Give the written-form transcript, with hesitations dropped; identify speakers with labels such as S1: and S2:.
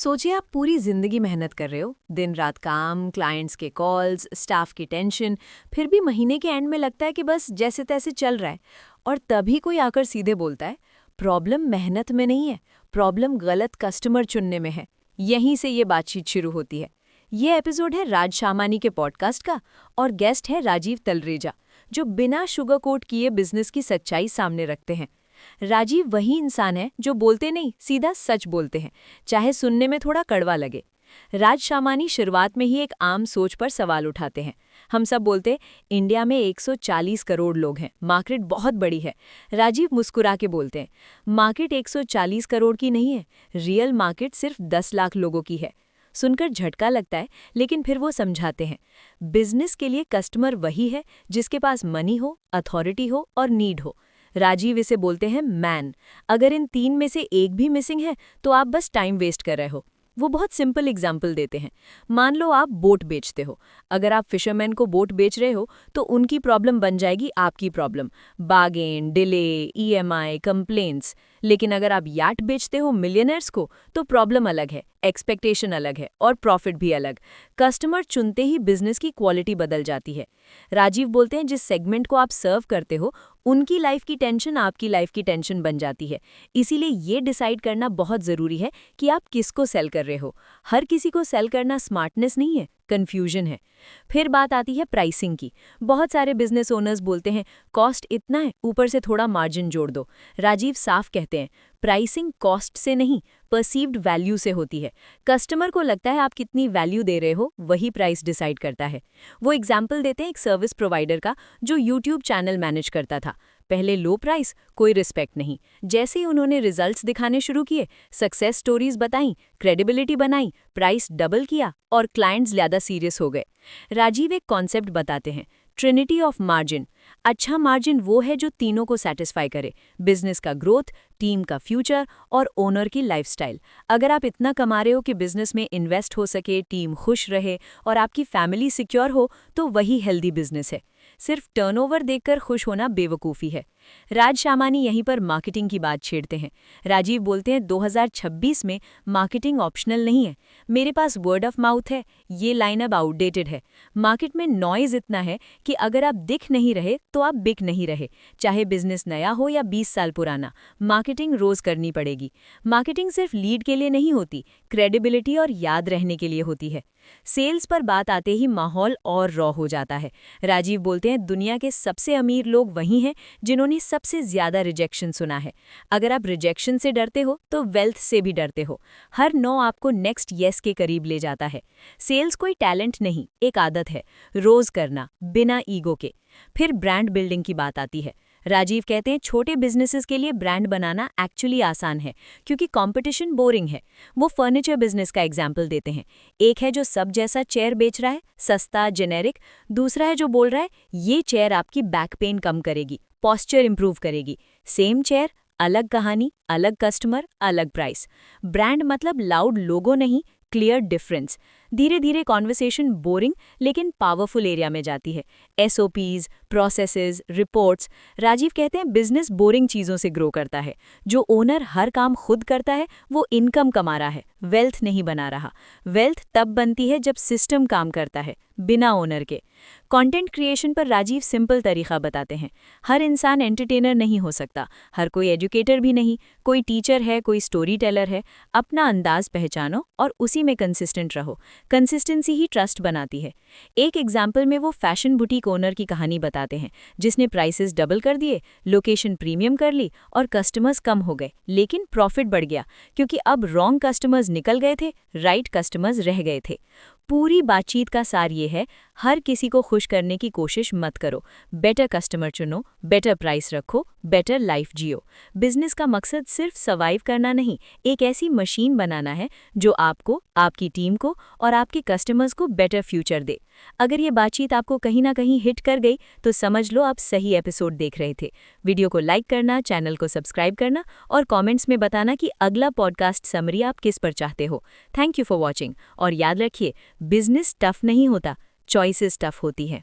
S1: सोचिए आप पूरी जिंदगी मेहनत कर रहे हो, दिन रात काम, क्लाइंट्स के कॉल्स, स्टाफ की टेंशन, फिर भी महीने के एंड में लगता है कि बस जैसे तैसे चल रहा है। और तभी कोई आकर सीधे बोलता है, प्रॉब्लम मेहनत में नहीं है, प्रॉब्लम गलत कस्टमर चुनने में है। यहीं से ये बातचीत शुरू होती है। ये एपिसोड है राज शामानी के पॉडकास्ट का, और गेस्ट है राजीव तलरेजा, जो बिना शुगर कोट किए बिजनेस की सच्चाई सामने रखते हैं। राजीव वही इंसान है जो बोलते नहीं, सीधा सच बोलते हैं, चाहे सुनने में थोड़ा कड़वा लगे। राज शामानी शुरुआत में ही एक आम सोच पर सवाल उठाते हैं। हम सब बोलते इंडिया में 140 करोड़ लोग हैं, मार्केट बहुत बड़ी है। राजीव मुस्कुरा के बोलते हैं, मार्केट 140 करोड़ की नहीं है, रियल मार्केट सिर्फ 10 लाख लोगों की है। सुनकर झटका लगता है, लेकिन फिर वो समझाते हैं, बिजनेस के लिए कस्टमर वही है जिसके पास मनी हो, अथॉरिटी हो और नीड हो। राजीव इसे बोलते हैं मैन। अगर इन तीन में से एक भी मिसिंग है तो आप बस टाइम वेस्ट कर रहे हो। वो बहुत सिंपल एग्जाम्पल देते हैं। मान लो आप बोट बेचते हो। अगर आप फिशरमैन को बोट बेच रहे हो तो उनकी प्रॉब्लम बन जाएगी आपकी problem, bargain, delay, EMI, complaints. लेकिन अगर आप याट बेचते हो मिलियनर्स को तो प्रॉब्लम अलग है, एक्सपेक्टेशन अलग है और प्रॉफिट भी अलग। कस्टमर चुनते ही बिजनेस की क्वालिटी बदल जाती है। राजीव बोलते हैं, जिस सेगमेंट को आप सर्व करते हो उनकी लाइफ की टेंशन आपकी लाइफ की टेंशन बन जाती है। इसीलिए ये डिसाइड करना बहुत ज़रूरी है कि आप किसको सेल कर रहे हो। हर किसी को सेल करना स्मार्टनेस नहीं है, कंफ्यूजन है। फिर बात आती है प्राइसिंग की। बहुत सारे बिजनेस ओनर्स बोलते हैं कॉस्ट इतना है, ऊपर से थोड़ा मार्जिन जोड़ दो। राजीव साफ कहते हैं, प्राइसिंग कॉस्ट से नहीं, परसीव्ड वैल्यू से होती है। कस्टमर को लगता है आप कितनी वैल्यू दे रहे हो, वही प्राइस डिसाइड करता है। वो एग्जाम्पल देते हैं एक सर्विस प्रोवाइडर का जो यूट्यूब चैनल मैनेज करता था। पहले लो प्राइस, कोई रिस्पेक्ट नहीं। जैसे ही उन्होंने रिजल्ट्स दिखाने शुरू किए, सक्सेस स्टोरीज बताई, क्रेडिबिलिटी बनाई, प्राइस डबल किया और क्लाइंट्स ज़्यादा सीरियस हो गए। राजीव एक कॉन्सेप्ट बताते हैं, ट्रिनिटी ऑफ मार्जिन। अच्छा मार्जिन वो है जो तीनों को सेटिस्फाई करे, बिजनेस का ग्रोथ, टीम का फ्यूचर और ओनर की लाइफस्टाइल। अगर आप इतना कमा रहे हो कि बिजनेस में इन्वेस्ट हो सके, टीम खुश रहे और आपकी फैमिली सिक्योर हो, तो वही हेल्दी बिजनेस है। सिर्फ टर्नओवर देखकर खुश होना बेवकूफ़ी है। राज शामानी यहीं पर मार्केटिंग की बात छेड़ते हैं। राजीव बोलते हैं 2026 में मार्केटिंग ऑप्शनल नहीं है। मेरे पास वर्ड ऑफ माउथ है, ये लाइन अब आउटडेटेड है। मार्केट में नॉइज इतना है कि अगर आप दिख नहीं रहे तो आप बिक नहीं रहे। चाहे बिजनेस नया हो या 20 साल पुराना, मार्केटिंग रोज करनी पड़ेगी। मार्केटिंग सिर्फ लीड के लिए नहीं होती, क्रेडिबिलिटी और याद रहने के लिए होती है। सेल्स पर बात आते ही माहौल और रॉ हो जाता है। राजीव बोलते हैं, दुनिया के सबसे अमीर लोग वही हैं जिन्होंने सबसे ज्यादा रिजेक्शन सुना है। अगर आप रिजेक्शन से डरते हो तो वेल्थ से भी डरते हो। हर नो आपको नेक्स्ट येस के करीब ले जाता है। सेल्स कोई टैलेंट नहीं, एक आदत है, रोज करना, बिना ईगो के। फिर ब्रांड बिल्डिंग की बात आती है। राजीव कहते हैं, छोटे बिजनेसेस के लिए ब्रांड बनाना एक्चुअली आसान है क्योंकि कंपटीशन बोरिंग है। वो फर्नीचर बिजनेस का एग्जाम्पल देते हैं। एक है जो सब जैसा चेयर बेच रहा है, सस्ता, जेनेरिक। दूसरा है जो बोल रहा है ये चेयर आपकी बैक पेन कम करेगी, पॉस्चर इंप्रूव करेगी। सेम चेयर, अलग कहानी, अलग कस्टमर, अलग प्राइस। ब्रांड मतलब लाउड लोगो नहीं, क्लियर डिफरेंस। धीरे धीरे कॉन्वर्सेशन बोरिंग लेकिन पावरफुल एरिया में जाती है। SOPs, processes, reports. राजीव कहते हैं बिजनेस बोरिंग चीज़ों से ग्रो करता है। जो ओनर हर काम खुद करता है वो इनकम कमा रहा है, वेल्थ नहीं बना रहा। वेल्थ तब बनती है जब सिस्टम काम करता है, बिना ओनर के। कंटेंट क्रिएशन पर राजीव सिंपल तरीका बताते हैं। हर इंसान एंटरटेनर नहीं हो सकता, हर कोई एजुकेटर भी नहीं। कोई टीचर है, कोई स्टोरी टेलर है। अपना अंदाज पहचानो और उसी में कंसिस्टेंट रहो। कंसिस्टेंसी ही ट्रस्ट बनाती है। एक एग्जाम्पल में वो फैशन बुटीक ओनर की कहानी बताते हैं, जिसने प्राइसेस डबल कर दिए, लोकेशन प्रीमियम कर ली और कस्टमर्स कम हो गए, लेकिन प्रॉफिट बढ़ गया क्योंकि अब रॉन्ग कस्टमर्स निकल गए थे, राइट कस्टमर्स रह गए थे। पूरी बातचीत का सार ये है, हर किसी को खुश करने की कोशिश मत करो। बेटर कस्टमर चुनो, बेटर प्राइस रखो, बेटर लाइफ जियो। बिजनेस का मकसद सिर्फ सर्वाइव करना नहीं, एक ऐसी मशीन बनाना है जो आपको, आपकी टीम को और आपके कस्टमर्स को बेटर फ्यूचर दे। अगर ये बातचीत आपको कहीं ना कहीं हिट कर गई तो समझ लो आप सही एपिसोड देख रहे थे। वीडियो को लाइक करना, चैनल को सब्सक्राइब करना और कमेंट्स में बताना कि अगला पॉडकास्ट समरी आप किस पर चाहते हो। थैंक यू फॉर वॉचिंग और याद रखिए, बिजनेस टफ नहीं होता, चॉइसेस टफ होती है।